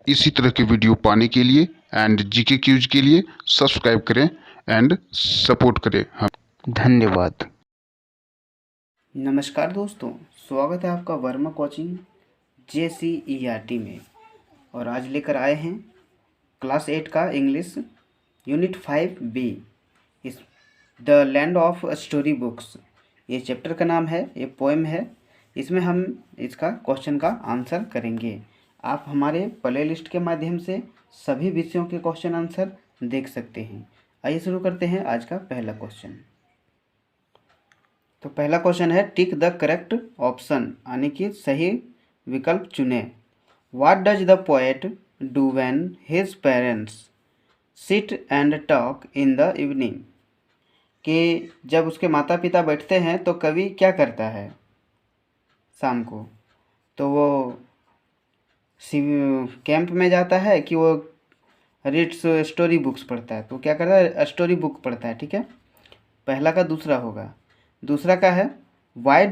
इसी तरह के वीडियो पाने के लिए एंड जीके क्यूज के लिए सब्सक्राइब करें एंड सपोर्ट करें। धन्यवाद। नमस्कार दोस्तों, स्वागत है आपका वर्मा कोचिंग JCERT में। और आज लेकर आए हैं क्लास 8 का इंग्लिश यूनिट 5B इस the land of story books. ये चैप्टर का नाम है, ये पोएम है। इसमें हम इसका क्वेश्चन का आंसर करेंगे। आप हमारे प्ले लिस्ट के माध्यम से सभी विषयों के क्वेश्चन आंसर देख सकते हैं। आइए शुरू करते हैं आज का पहला क्वेश्चन। तो पहला क्वेश्चन है, टिक द करेक्ट ऑप्शन, यानी कि सही विकल्प चुने। What does the poet do when his parents sit and talk in the evening, कि जब उसके माता पिता बैठते हैं तो कवि क्या करता है शाम को? तो वो कैंप में जाता है कि वो रीड्स स्टोरी बुक्स पढ़ता है? तो क्या करता है? स्टोरी बुक पढ़ता है। ठीक है, पहला का दूसरा होगा। दूसरा का है, why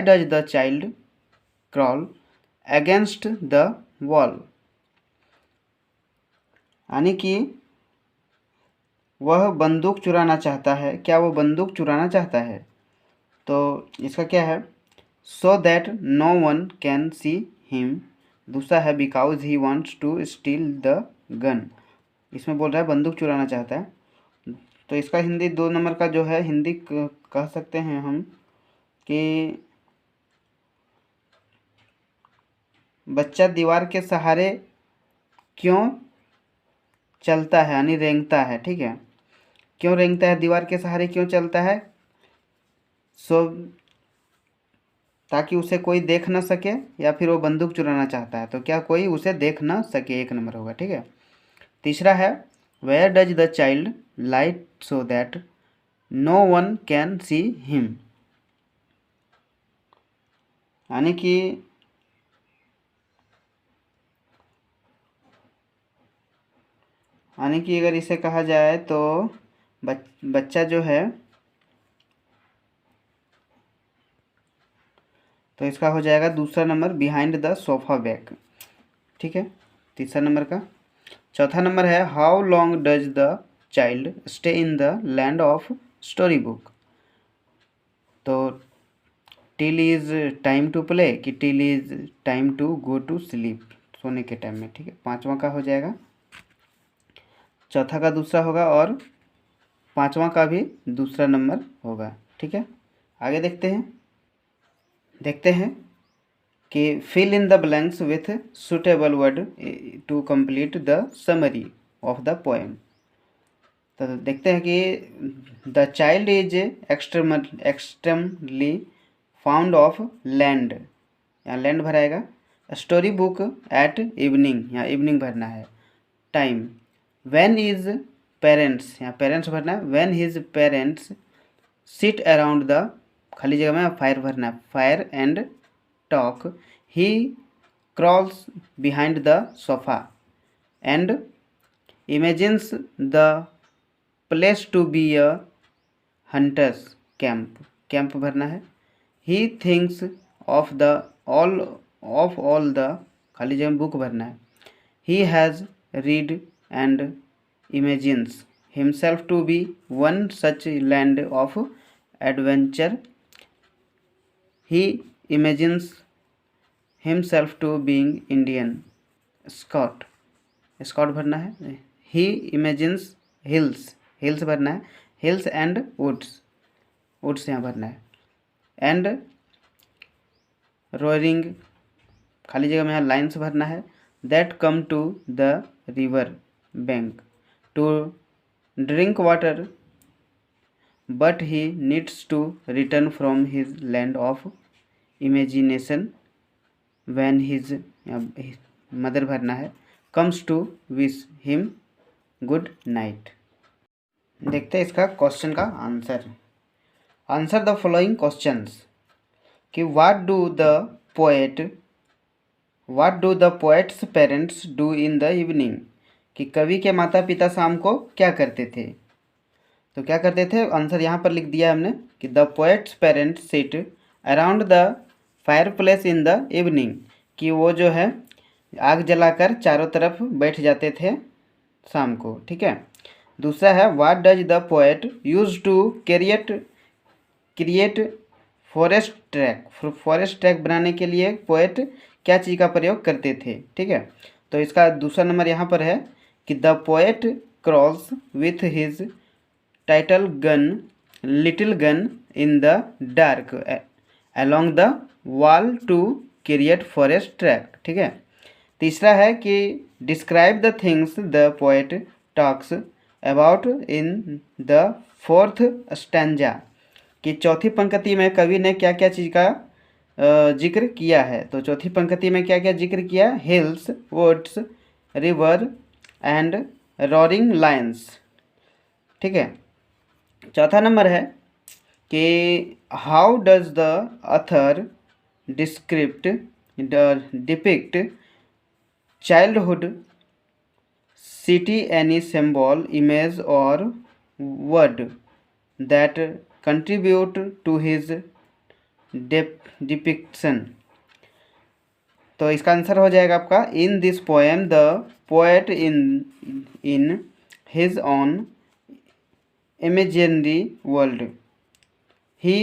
does the child crawl against the wall, यानी कि वह बंदूक चुराना चाहता है। क्या वो बंदूक चुराना चाहता है? तो इसका क्या है? So that no one can see him. दूसरा है, because he wants to steal the gun. इसमें बोल रहा है बंदूक चुराना चाहता है। तो इसका हिंदी 2 नंबर का जो है, हिंदी कह सकते हैं हम कि बच्चा दीवार के सहारे क्यों चलता है, यानी रेंगता है। ठीक है, क्यों रेंगता है, दीवार के सहारे क्यों चलता है? सो ताकि उसे कोई देख ना सके, या फिर वो बंदूक चुराना चाहता है तो क्या कोई उसे देख ना सके, 1 नंबर होगा। ठीक है, तीसरा है, where does the child light so that no one can see him, यानी कि अगर इसे कहा जाए तो बच्चा जो है, तो इसका हो जाएगा दूसरा नंबर, बिहाइंड द सोफा बैक। ठीक है, तीसरा नंबर का। चौथा नंबर है, how long does the child stay in the land of story book. तो till is time to play कि till is time to go to sleep, सोने के टाइम में। ठीक है, पांचवा का हो जाएगा। चौथा का दूसरा होगा और पांचवा का भी दूसरा नंबर होगा। ठीक है, आगे देखते हैं कि fill in the blanks with suitable word to complete the summary of the poem. तो देखते हैं कि the child is extremely found of land, यहाँ लैंड भराएगा। स्टोरी बुक एट इवनिंग, यहाँ इवनिंग भरना है। टाइम, व्हेन इज पेरेंट्स, यहाँ पेरेंट्स भरना है। When his parents sit around the, खाली जगह में फायर भरना है, fire and talk, he crawls behind the sofa and imagines the place to be a hunter's camp, camp भरना है। He thinks of all the, खाली जगह में बुक भरना है। He has read and imagines himself to be one such land of adventure. He imagines himself to being Indian Scott, Scott भरना है। ही imagines hills, hills भरना है। हिल्स एंड वुड्स, वुड्स यहाँ भरना है। एंड रोयरिंग, खाली जगह में यहाँ लाइन्स भरना है। That come to the river bank to drink water, but he needs to return from his land of imagination when his, mother भरना है, comes to wish him good night. देखते हैं इसका क्वेश्चन का answer. Answer the following questions कि what do the poet's parents do in the evening, कि कवि के माता पिता शाम को क्या करते थे? तो क्या करते थे, आंसर यहाँ पर लिख दिया हमने कि the poet's parents sit around the fire place in the evening, कि वो जो है आग जलाकर चारों तरफ बैठ जाते थे शाम को, ठीक है। दूसरा है what does the poet use to create forest track. Forest track बनाने के लिए पोएट क्या चीज़ का प्रयोग करते थे, ठीक है। तो इसका दूसरा नंबर यहाँ पर है कि the poet crawls with his little gun in the dark along the wall to create forest track, ठीक है। तीसरा है कि describe the things the poet talks about in the fourth stanza, कि चौथी पंक्ति में कवि ने क्या क्या चीज़ का जिक्र किया है। तो चौथी पंक्ति में क्या क्या जिक्र किया? Hills, woods, river and roaring lions, ठीक है। चौथा नंबर है कि how does the author depict childhood city any symbol image और word that contribute to his depiction. तो इसका आंसर हो जाएगा आपका in this poem the poet in his own imaginary world he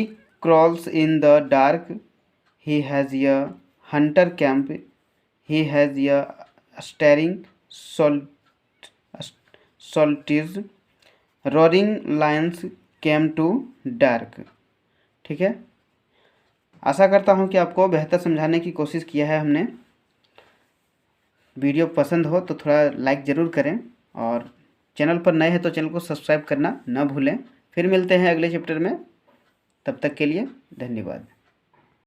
crawls in the dark, he has a hunter camp, he has a staring solitude, roaring lions came to dark, ठीक है। आशा करता हूँ कि आपको बेहतर समझाने की कोशिश किया है हमने। वीडियो पसंद हो तो थोड़ा लाइक ज़रूर करें, और चैनल पर नए हैं तो चैनल को सब्सक्राइब करना न भूलें। फिर मिलते हैं अगले चैप्टर में, तब तक के लिए धन्यवाद।